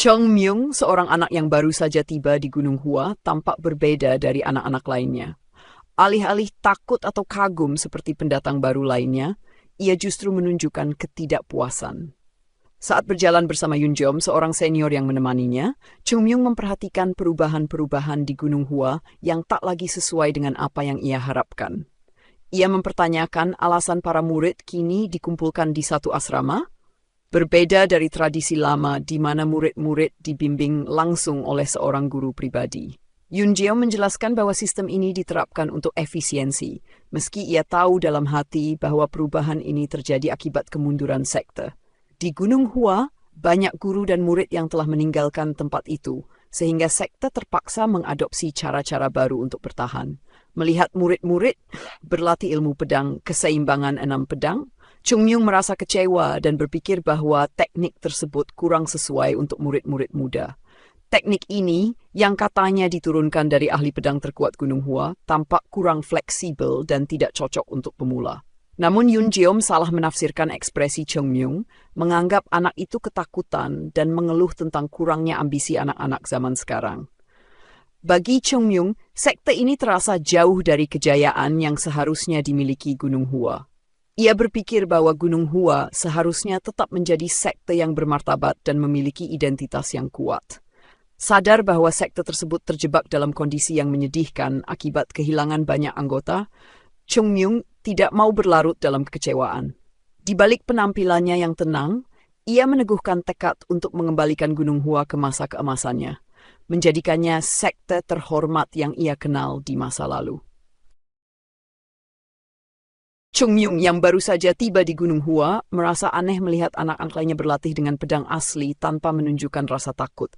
Chong Myung, seorang anak yang baru saja tiba di Gunung Hua, tampak berbeda dari anak-anak lainnya. Alih-alih takut atau kagum seperti pendatang baru lainnya, ia justru menunjukkan ketidakpuasan. Saat berjalan bersama Yoon Jeom, seorang senior yang menemaninya, Chung Myung memperhatikan perubahan-perubahan di Gunung Hua yang tak lagi sesuai dengan apa yang ia harapkan. Ia mempertanyakan alasan para murid kini dikumpulkan di satu asrama, berbeda dari tradisi lama di mana murid-murid dibimbing langsung oleh seorang guru pribadi. Yoon Jeom menjelaskan bahwa sistem ini diterapkan untuk efisiensi, meski ia tahu dalam hati bahwa perubahan ini terjadi akibat kemunduran sekte. Di Gunung Hua, banyak guru dan murid yang telah meninggalkan tempat itu, sehingga sekte terpaksa mengadopsi cara-cara baru untuk bertahan. Melihat murid-murid berlatih ilmu pedang keseimbangan 6 pedang, Chung Myung merasa kecewa dan berpikir bahwa teknik tersebut kurang sesuai untuk murid-murid muda. Teknik ini, yang katanya diturunkan dari ahli pedang terkuat Gunung Hua, tampak kurang fleksibel dan tidak cocok untuk pemula. Namun Yoon Jeom salah menafsirkan ekspresi Chung Myung, menganggap anak itu ketakutan dan mengeluh tentang kurangnya ambisi anak-anak zaman sekarang. Bagi Chung Myung, sekte ini terasa jauh dari kejayaan yang seharusnya dimiliki Gunung Hua. Ia berpikir bahwa Gunung Hua seharusnya tetap menjadi sekte yang bermartabat dan memiliki identitas yang kuat. Sadar bahwa sekte tersebut terjebak dalam kondisi yang menyedihkan akibat kehilangan banyak anggota, Chung Myung tidak mau berlarut dalam kekecewaan. Di balik penampilannya yang tenang, ia meneguhkan tekad untuk mengembalikan Gunung Hua ke masa keemasannya, menjadikannya sekte terhormat yang ia kenal di masa lalu. Chung Myung yang baru saja tiba di Gunung Hua merasa aneh melihat anak-anak lainnya berlatih dengan pedang asli tanpa menunjukkan rasa takut.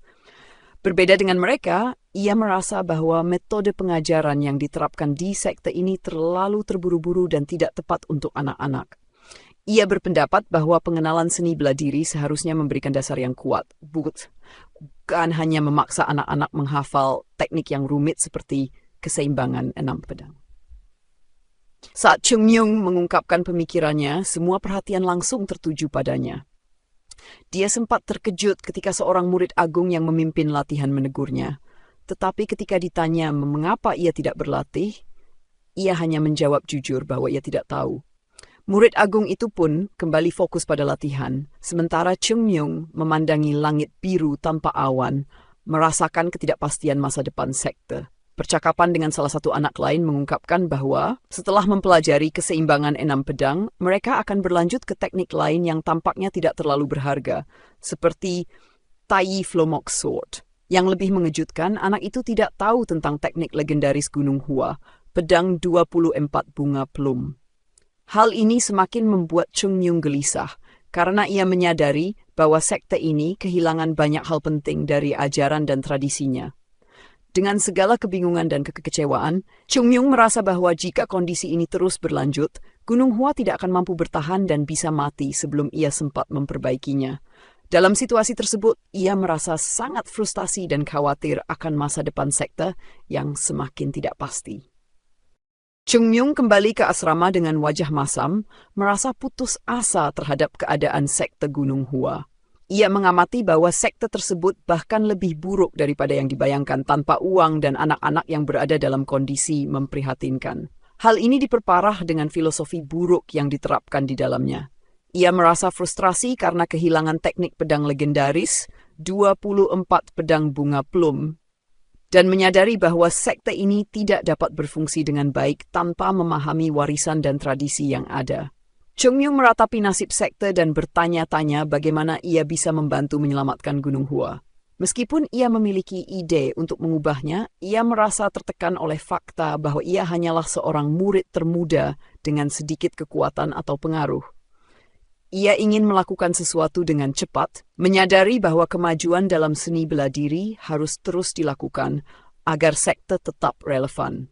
Berbeda dengan mereka, ia merasa bahwa metode pengajaran yang diterapkan di sekte ini terlalu terburu-buru dan tidak tepat untuk anak-anak. Ia berpendapat bahwa pengenalan seni bela diri seharusnya memberikan dasar yang kuat, bukan hanya memaksa anak-anak menghafal teknik yang rumit seperti keseimbangan 6 pedang. Saat Chung Myung mengungkapkan pemikirannya, semua perhatian langsung tertuju padanya. Dia sempat terkejut ketika seorang murid agung yang memimpin latihan menegurnya. Tetapi ketika ditanya mengapa ia tidak berlatih, ia hanya menjawab jujur bahwa ia tidak tahu. Murid agung itu pun kembali fokus pada latihan, sementara Chung Myung memandangi langit biru tanpa awan, merasakan ketidakpastian masa depan sekte. Percakapan dengan salah satu anak lain mengungkapkan bahwa setelah mempelajari keseimbangan 6 pedang, mereka akan berlanjut ke teknik lain yang tampaknya tidak terlalu berharga, seperti Tai Flomok Sword. Yang lebih mengejutkan, anak itu tidak tahu tentang teknik legendaris Gunung Hua, pedang 24 bunga plum. Hal ini semakin membuat Chung Myung gelisah, karena ia menyadari bahwa sekte ini kehilangan banyak hal penting dari ajaran dan tradisinya. Dengan segala kebingungan dan kekecewaan, Chung Myung merasa bahwa jika kondisi ini terus berlanjut, Gunung Hua tidak akan mampu bertahan dan bisa mati sebelum ia sempat memperbaikinya. Dalam situasi tersebut, ia merasa sangat frustasi dan khawatir akan masa depan sekte yang semakin tidak pasti. Chung Myung kembali ke asrama dengan wajah masam, merasa putus asa terhadap keadaan sekte Gunung Hua. Ia mengamati bahwa sekte tersebut bahkan lebih buruk daripada yang dibayangkan tanpa uang dan anak-anak yang berada dalam kondisi memprihatinkan. Hal ini diperparah dengan filosofi buruk yang diterapkan di dalamnya. Ia merasa frustrasi karena kehilangan teknik pedang legendaris, 24 pedang bunga plum, dan menyadari bahwa sekte ini tidak dapat berfungsi dengan baik tanpa memahami warisan dan tradisi yang ada. Chung Myung meratapi nasib sekte dan bertanya-tanya bagaimana ia bisa membantu menyelamatkan Gunung Hua. Meskipun ia memiliki ide untuk mengubahnya, ia merasa tertekan oleh fakta bahwa ia hanyalah seorang murid termuda dengan sedikit kekuatan atau pengaruh. Ia ingin melakukan sesuatu dengan cepat, menyadari bahwa kemajuan dalam seni bela diri harus terus dilakukan agar sekte tetap relevan.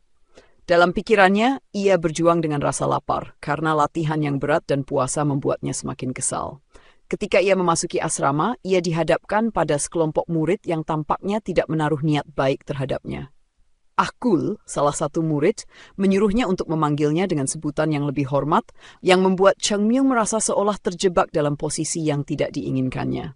Dalam pikirannya, ia berjuang dengan rasa lapar karena latihan yang berat dan puasa membuatnya semakin kesal. Ketika ia memasuki asrama, ia dihadapkan pada sekelompok murid yang tampaknya tidak menaruh niat baik terhadapnya. Akul, salah satu murid, menyuruhnya untuk memanggilnya dengan sebutan yang lebih hormat, yang membuat Cheng Myung merasa seolah terjebak dalam posisi yang tidak diinginkannya.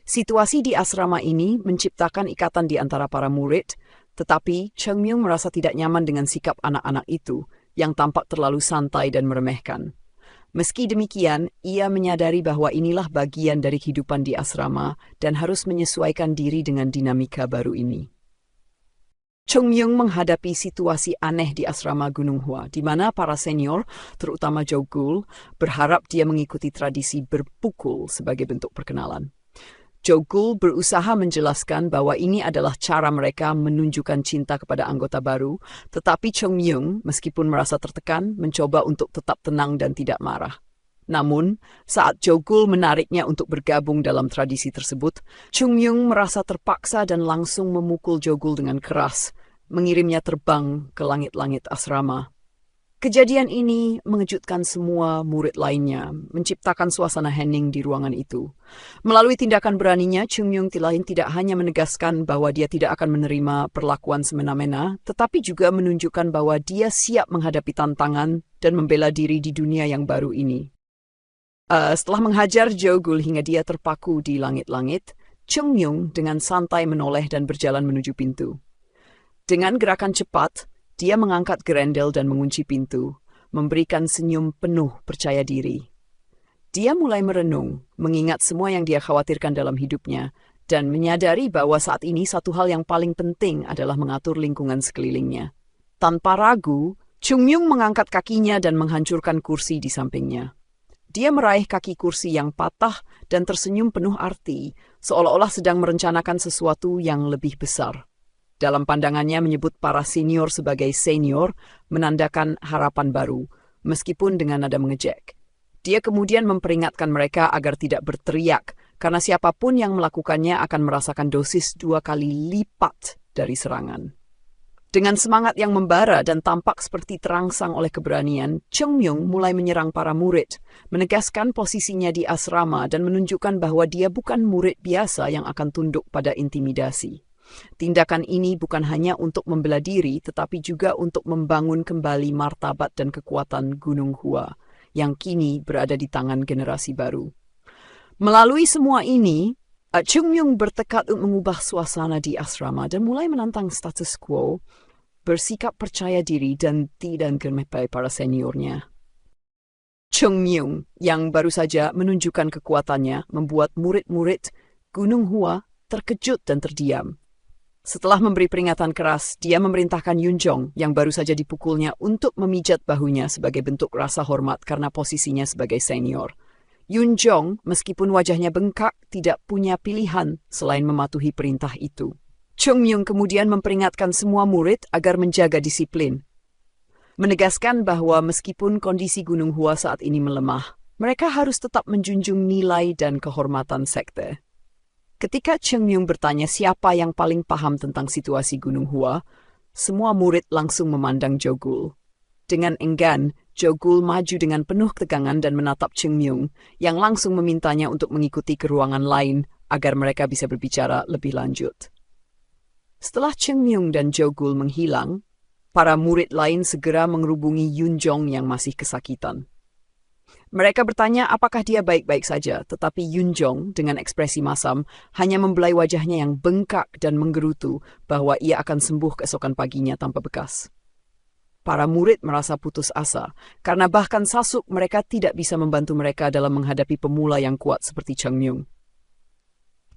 Situasi di asrama ini menciptakan ikatan di antara para murid, tetapi Cheng Myung merasa tidak nyaman dengan sikap anak-anak itu, yang tampak terlalu santai dan meremehkan. Meski demikian, ia menyadari bahwa inilah bagian dari kehidupan di asrama dan harus menyesuaikan diri dengan dinamika baru ini. Cheng Myung menghadapi situasi aneh di asrama Gunung Hua, di mana para senior, terutama Jogul, berharap dia mengikuti tradisi berpukul sebagai bentuk perkenalan. Jogul berusaha menjelaskan bahwa ini adalah cara mereka menunjukkan cinta kepada anggota baru, tetapi Cheng Myung, meskipun merasa tertekan, mencoba untuk tetap tenang dan tidak marah. Namun, saat Jogul menariknya untuk bergabung dalam tradisi tersebut, Cheng Myung merasa terpaksa dan langsung memukul Jogul dengan keras, mengirimnya terbang ke langit-langit asrama. Kejadian ini mengejutkan semua murid lainnya, menciptakan suasana hening di ruangan itu. Melalui tindakan beraninya, Cheng Myung tidak hanya menegaskan bahwa dia tidak akan menerima perlakuan semena-mena, tetapi juga menunjukkan bahwa dia siap menghadapi tantangan dan membela diri di dunia yang baru ini. Setelah menghajar Jogul hingga dia terpaku di langit-langit, Cheng Myung dengan santai menoleh dan berjalan menuju pintu. Dengan gerakan cepat, dia mengangkat gerendel dan mengunci pintu, memberikan senyum penuh percaya diri. Dia mulai merenung, mengingat semua yang dia khawatirkan dalam hidupnya, dan menyadari bahwa saat ini satu hal yang paling penting adalah mengatur lingkungan sekelilingnya. Tanpa ragu, Cheng Myung mengangkat kakinya dan menghancurkan kursi di sampingnya. Dia meraih kaki kursi yang patah dan tersenyum penuh arti, seolah-olah sedang merencanakan sesuatu yang lebih besar. Dalam pandangannya menyebut para senior sebagai senior, menandakan harapan baru, meskipun dengan nada mengejek. Dia kemudian memperingatkan mereka agar tidak berteriak, karena siapapun yang melakukannya akan merasakan dosis 2 kali lipat dari serangan. Dengan semangat yang membara dan tampak seperti terangsang oleh keberanian, Cheng Myung mulai menyerang para murid, menegaskan posisinya di asrama dan menunjukkan bahwa dia bukan murid biasa yang akan tunduk pada intimidasi. Tindakan ini bukan hanya untuk membela diri, tetapi juga untuk membangun kembali martabat dan kekuatan Gunung Hua, yang kini berada di tangan generasi baru. Melalui semua ini, Cheng Myung bertekad untuk mengubah suasana di asrama dan mulai menantang status quo, bersikap percaya diri dan tidak germepai para seniornya. Cheng Myung, yang baru saja menunjukkan kekuatannya, membuat murid-murid Gunung Hua terkejut dan terdiam. Setelah memberi peringatan keras, dia memerintahkan Yun Jong yang baru saja dipukulnya untuk memijat bahunya sebagai bentuk rasa hormat karena posisinya sebagai senior. Yun Jong, meskipun wajahnya bengkak, tidak punya pilihan selain mematuhi perintah itu. Cheng Myung kemudian memperingatkan semua murid agar menjaga disiplin, menegaskan bahwa meskipun kondisi Gunung Hua saat ini melemah, mereka harus tetap menjunjung nilai dan kehormatan sekte. Ketika Cheng Myung bertanya siapa yang paling paham tentang situasi Gunung Hua, semua murid langsung memandang Jogul. Dengan enggan, Jogul maju dengan penuh tegangan dan menatap Cheng Myung, yang langsung memintanya untuk mengikuti ke ruangan lain agar mereka bisa berbicara lebih lanjut. Setelah Cheng Myung dan Jogul menghilang, para murid lain segera mengerubungi Yun Jong yang masih kesakitan. Mereka bertanya apakah dia baik-baik saja, tetapi Yun Jong dengan ekspresi masam hanya membelai wajahnya yang bengkak dan menggerutu bahwa ia akan sembuh keesokan paginya tanpa bekas. Para murid merasa putus asa, karena bahkan sasuk mereka tidak bisa membantu mereka dalam menghadapi pemula yang kuat seperti Cheng Myung.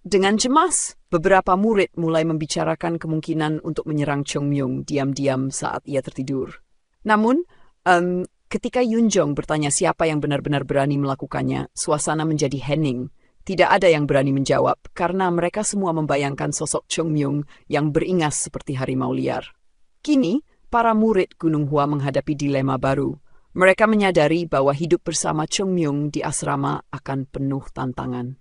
Dengan cemas, beberapa murid mulai membicarakan kemungkinan untuk menyerang Cheng Myung diam-diam saat ia tertidur. Namun, ketika Yun Jong bertanya siapa yang benar-benar berani melakukannya, suasana menjadi hening. Tidak ada yang berani menjawab karena mereka semua membayangkan sosok Cheng Myung yang beringas seperti harimau liar. Kini, para murid Gunung Hua menghadapi dilema baru. Mereka menyadari bahwa hidup bersama Cheng Myung di asrama akan penuh tantangan.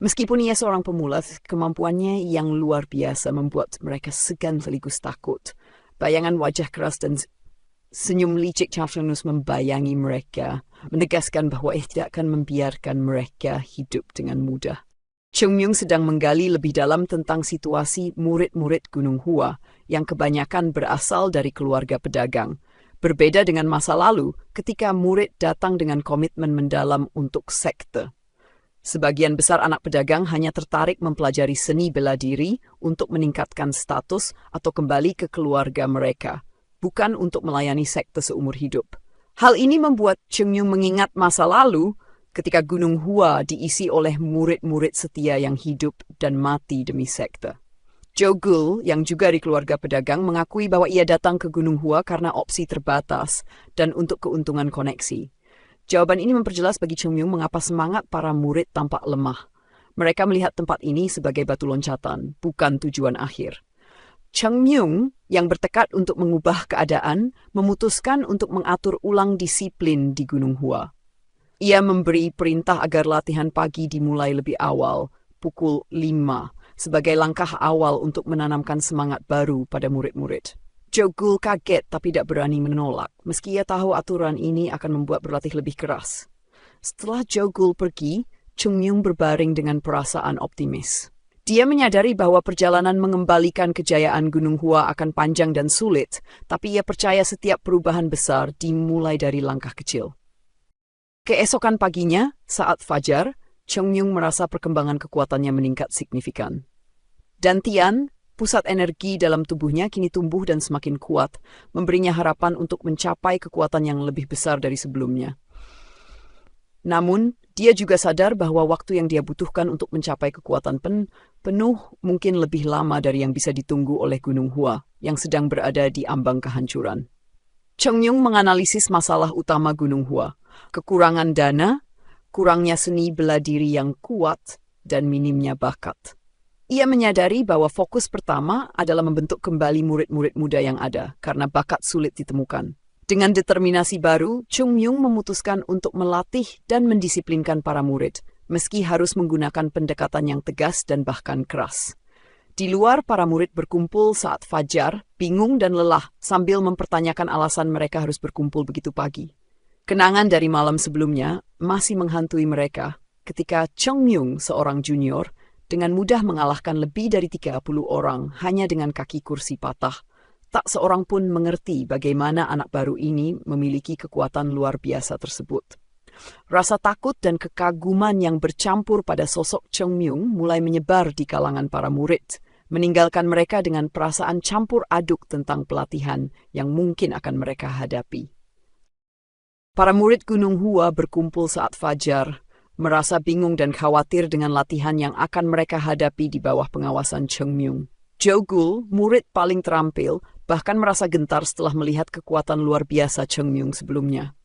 Meskipun ia seorang pemula, kemampuannya yang luar biasa membuat mereka segan sekaligus takut. Bayangan wajah keras dan Senyum licik Charles membayangi mereka, menegaskan bahwa ia tidak akan membiarkan mereka hidup dengan mudah. Chung Myung sedang menggali lebih dalam tentang situasi murid-murid Gunung Hua yang kebanyakan berasal dari keluarga pedagang. Berbeda dengan masa lalu ketika murid datang dengan komitmen mendalam untuk sekte. Sebagian besar anak pedagang hanya tertarik mempelajari seni bela diri untuk meningkatkan status atau kembali ke keluarga mereka, bukan untuk melayani sekte seumur hidup. Hal ini membuat Chung Myung mengingat masa lalu ketika Gunung Hua diisi oleh murid-murid setia yang hidup dan mati demi sekte. Jo Gul, yang juga dari keluarga pedagang, mengakui bahwa ia datang ke Gunung Hua karena opsi terbatas dan untuk keuntungan koneksi. Jawaban ini memperjelas bagi Chung Myung mengapa semangat para murid tampak lemah. Mereka melihat tempat ini sebagai batu loncatan, bukan tujuan akhir. Chung Myung, yang bertekad untuk mengubah keadaan, memutuskan untuk mengatur ulang disiplin di Gunung Hua. Ia memberi perintah agar latihan pagi dimulai lebih awal, pukul 5, sebagai langkah awal untuk menanamkan semangat baru pada murid-murid. Jo Gul kaget tapi tidak berani menolak, meski ia tahu aturan ini akan membuat berlatih lebih keras. Setelah Jo Gul pergi, Chung Myung berbaring dengan perasaan optimis. Dia menyadari bahwa perjalanan mengembalikan kejayaan Gunung Hua akan panjang dan sulit, tapi ia percaya setiap perubahan besar dimulai dari langkah kecil. Keesokan paginya, saat fajar, Chung Myung merasa perkembangan kekuatannya meningkat signifikan. Dan Tian, pusat energi dalam tubuhnya kini tumbuh dan semakin kuat, memberinya harapan untuk mencapai kekuatan yang lebih besar dari sebelumnya. Namun, dia juga sadar bahwa waktu yang dia butuhkan untuk mencapai kekuatan penuh mungkin lebih lama dari yang bisa ditunggu oleh Gunung Hua yang sedang berada di ambang kehancuran. Chung Myung menganalisis masalah utama Gunung Hua, kekurangan dana, kurangnya seni bela diri yang kuat, dan minimnya bakat. Ia menyadari bahwa fokus pertama adalah membentuk kembali murid-murid muda yang ada, karena bakat sulit ditemukan. Dengan determinasi baru, Chung Myung memutuskan untuk melatih dan mendisiplinkan para murid, meski harus menggunakan pendekatan yang tegas dan bahkan keras. Di luar, para murid berkumpul saat fajar, bingung dan lelah, sambil mempertanyakan alasan mereka harus berkumpul begitu pagi. Kenangan dari malam sebelumnya masih menghantui mereka, ketika Chung Myung, seorang junior, dengan mudah mengalahkan lebih dari 30 orang hanya dengan kaki kursi patah. Tak seorang pun mengerti bagaimana anak baru ini memiliki kekuatan luar biasa tersebut. Rasa takut dan kekaguman yang bercampur pada sosok Chung Myung mulai menyebar di kalangan para murid, meninggalkan mereka dengan perasaan campur aduk tentang pelatihan yang mungkin akan mereka hadapi. Para murid Gunung Hua berkumpul saat fajar, merasa bingung dan khawatir dengan latihan yang akan mereka hadapi di bawah pengawasan Chung Myung. Jo Gul, murid paling terampil, bahkan merasa gentar setelah melihat kekuatan luar biasa Chung Myung sebelumnya.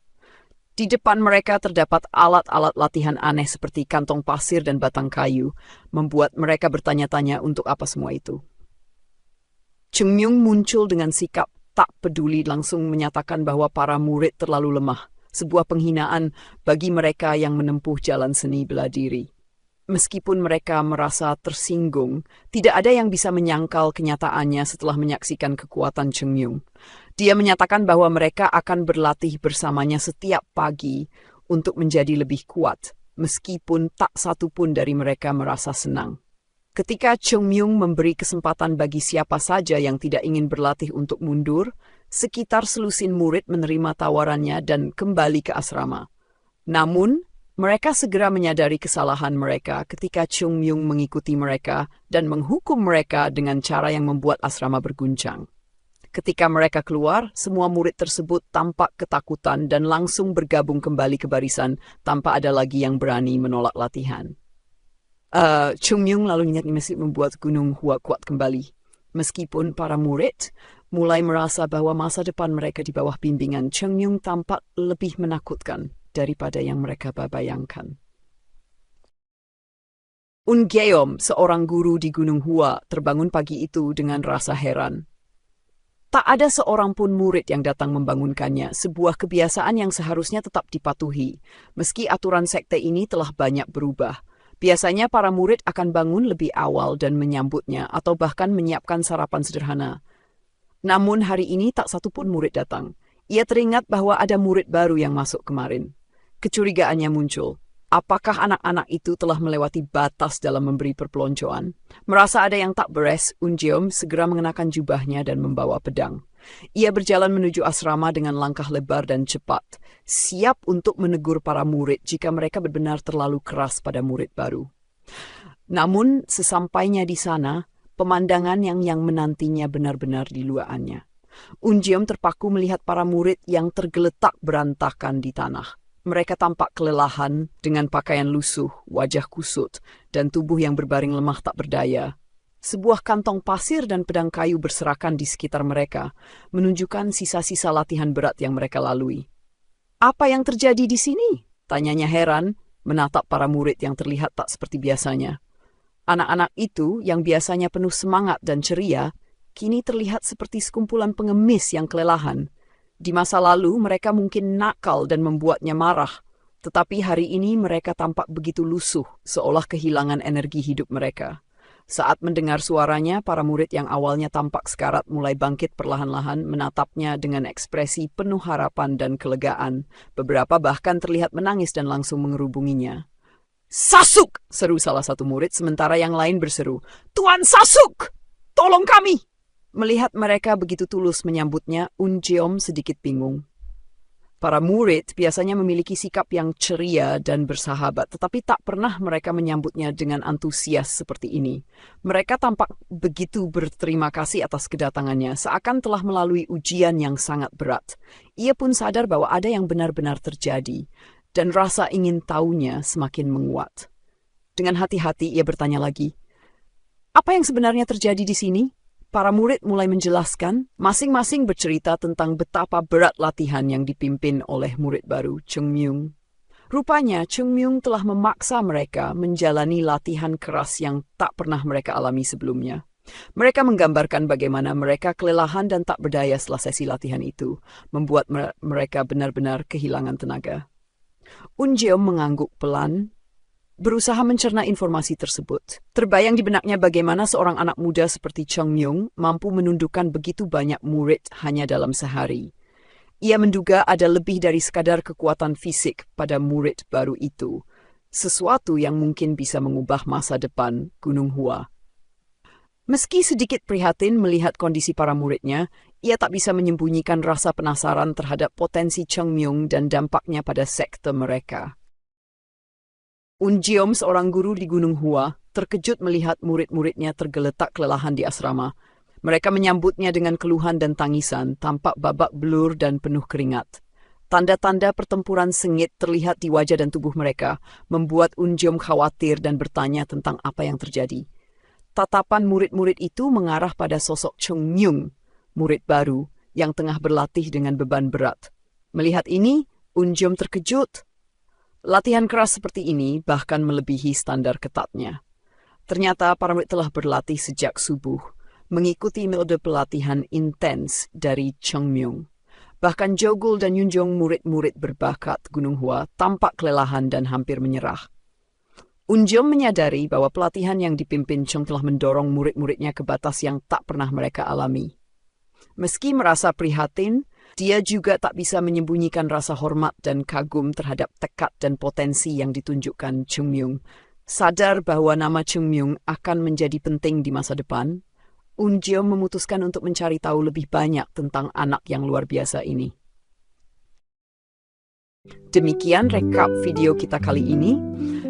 Di depan mereka terdapat alat-alat latihan aneh seperti kantong pasir dan batang kayu, membuat mereka bertanya-tanya untuk apa semua itu. Chung Myung muncul dengan sikap tak peduli, langsung menyatakan bahwa para murid terlalu lemah, sebuah penghinaan bagi mereka yang menempuh jalan seni bela diri. Meskipun mereka merasa tersinggung, tidak ada yang bisa menyangkal kenyataannya setelah menyaksikan kekuatan Chung Myung. Dia menyatakan bahwa mereka akan berlatih bersamanya setiap pagi untuk menjadi lebih kuat, meskipun tak satu pun dari mereka merasa senang. Ketika Chung Myung memberi kesempatan bagi siapa saja yang tidak ingin berlatih untuk mundur, sekitar selusin murid menerima tawarannya dan kembali ke asrama. Namun, mereka segera menyadari kesalahan mereka ketika Chung Myung mengikuti mereka dan menghukum mereka dengan cara yang membuat asrama berguncang. Ketika mereka keluar, semua murid tersebut tampak ketakutan dan langsung bergabung kembali ke barisan tanpa ada lagi yang berani menolak latihan. Chung Myung lalu ingat membuat Gunung Hua kuat kembali. Meskipun para murid mulai merasa bahwa masa depan mereka di bawah bimbingan Chung Myung tampak lebih menakutkan daripada yang mereka bayangkan. Un Geom, seorang guru di Gunung Hua, terbangun pagi itu dengan rasa heran. Tak ada seorang pun murid yang datang membangunkannya, sebuah kebiasaan yang seharusnya tetap dipatuhi, meski aturan sekte ini telah banyak berubah. Biasanya para murid akan bangun lebih awal dan menyambutnya atau bahkan menyiapkan sarapan sederhana. Namun hari ini tak satu pun murid datang. Ia teringat bahwa ada murid baru yang masuk kemarin. Kecurigaannya muncul. Apakah anak-anak itu telah melewati batas dalam memberi perpeloncoan? Merasa ada yang tak beres, Unjeom segera mengenakan jubahnya dan membawa pedang. Ia berjalan menuju asrama dengan langkah lebar dan cepat, siap untuk menegur para murid jika mereka benar-benar terlalu keras pada murid baru. Namun, sesampainya di sana, pemandangan yang menantinya benar-benar diluaannya. Unjeom terpaku melihat para murid yang tergeletak berantakan di tanah. Mereka tampak kelelahan dengan pakaian lusuh, wajah kusut, dan tubuh yang berbaring lemah tak berdaya. Sebuah kantong pasir dan pedang kayu berserakan di sekitar mereka, menunjukkan sisa-sisa latihan berat yang mereka lalui. "Apa yang terjadi di sini?" tanyanya heran, menatap para murid yang terlihat tak seperti biasanya. Anak-anak itu, yang biasanya penuh semangat dan ceria, kini terlihat seperti sekumpulan pengemis yang kelelahan. Di masa lalu mereka mungkin nakal dan membuatnya marah, tetapi hari ini mereka tampak begitu lusuh, seolah kehilangan energi hidup mereka. Saat mendengar suaranya, para murid yang awalnya tampak sekarat mulai bangkit perlahan-lahan menatapnya dengan ekspresi penuh harapan dan kelegaan. Beberapa bahkan terlihat menangis dan langsung mengerubunginya. "Sasuk!" seru salah satu murid, sementara yang lain berseru, "Tuan Sasuk! Tolong kami!" Melihat mereka begitu tulus menyambutnya, Unjeom sedikit bingung. Para murid biasanya memiliki sikap yang ceria dan bersahabat, tetapi tak pernah mereka menyambutnya dengan antusias seperti ini. Mereka tampak begitu berterima kasih atas kedatangannya, seakan telah melalui ujian yang sangat berat. Ia pun sadar bahwa ada yang benar-benar terjadi, dan rasa ingin tahunya semakin menguat. Dengan hati-hati ia bertanya lagi, "Apa yang sebenarnya terjadi di sini?" Para murid mulai menjelaskan, masing-masing bercerita tentang betapa berat latihan yang dipimpin oleh murid baru, Chung Myung. Rupanya, Chung Myung telah memaksa mereka menjalani latihan keras yang tak pernah mereka alami sebelumnya. Mereka menggambarkan bagaimana mereka kelelahan dan tak berdaya setelah sesi latihan itu, membuat mereka benar-benar kehilangan tenaga. Unjeom mengangguk pelan, berusaha mencerna informasi tersebut. Terbayang di benaknya bagaimana seorang anak muda seperti Chung Myung mampu menundukkan begitu banyak murid hanya dalam sehari. Ia menduga ada lebih dari sekadar kekuatan fisik pada murid baru itu, sesuatu yang mungkin bisa mengubah masa depan Gunung Hua. Meski sedikit prihatin melihat kondisi para muridnya, ia tak bisa menyembunyikan rasa penasaran terhadap potensi Chung Myung dan dampaknya pada sekte mereka. Unjeom, seorang guru di Gunung Hua, terkejut melihat murid-muridnya tergeletak kelelahan di asrama. Mereka menyambutnya dengan keluhan dan tangisan, tampak babak belur dan penuh keringat. Tanda-tanda pertempuran sengit terlihat di wajah dan tubuh mereka, membuat Unjeom khawatir dan bertanya tentang apa yang terjadi. Tatapan murid-murid itu mengarah pada sosok Chung Myung, murid baru yang tengah berlatih dengan beban berat. Melihat ini, Unjeom terkejut. Latihan keras seperti ini bahkan melebihi standar ketatnya. Ternyata para murid telah berlatih sejak subuh, mengikuti metode pelatihan intens dari Chung Myung. Bahkan Jogul dan Yunjong, murid-murid berbakat Gunung Hua, tampak kelelahan dan hampir menyerah. Unjeom menyadari bahwa pelatihan yang dipimpin Chung telah mendorong murid-muridnya ke batas yang tak pernah mereka alami. Meski merasa prihatin, dia juga tak bisa menyembunyikan rasa hormat dan kagum terhadap tekad dan potensi yang ditunjukkan Chung Myung. Sadar bahwa nama Chung Myung akan menjadi penting di masa depan, Unjeom memutuskan untuk mencari tahu lebih banyak tentang anak yang luar biasa ini. Demikian rekap video kita kali ini.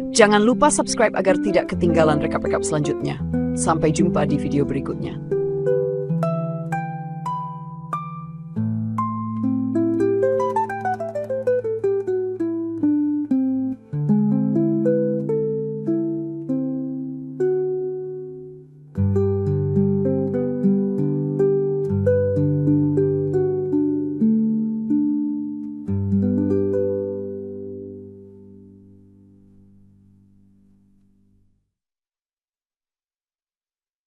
Jangan lupa subscribe agar tidak ketinggalan rekap-rekap selanjutnya. Sampai jumpa di video berikutnya.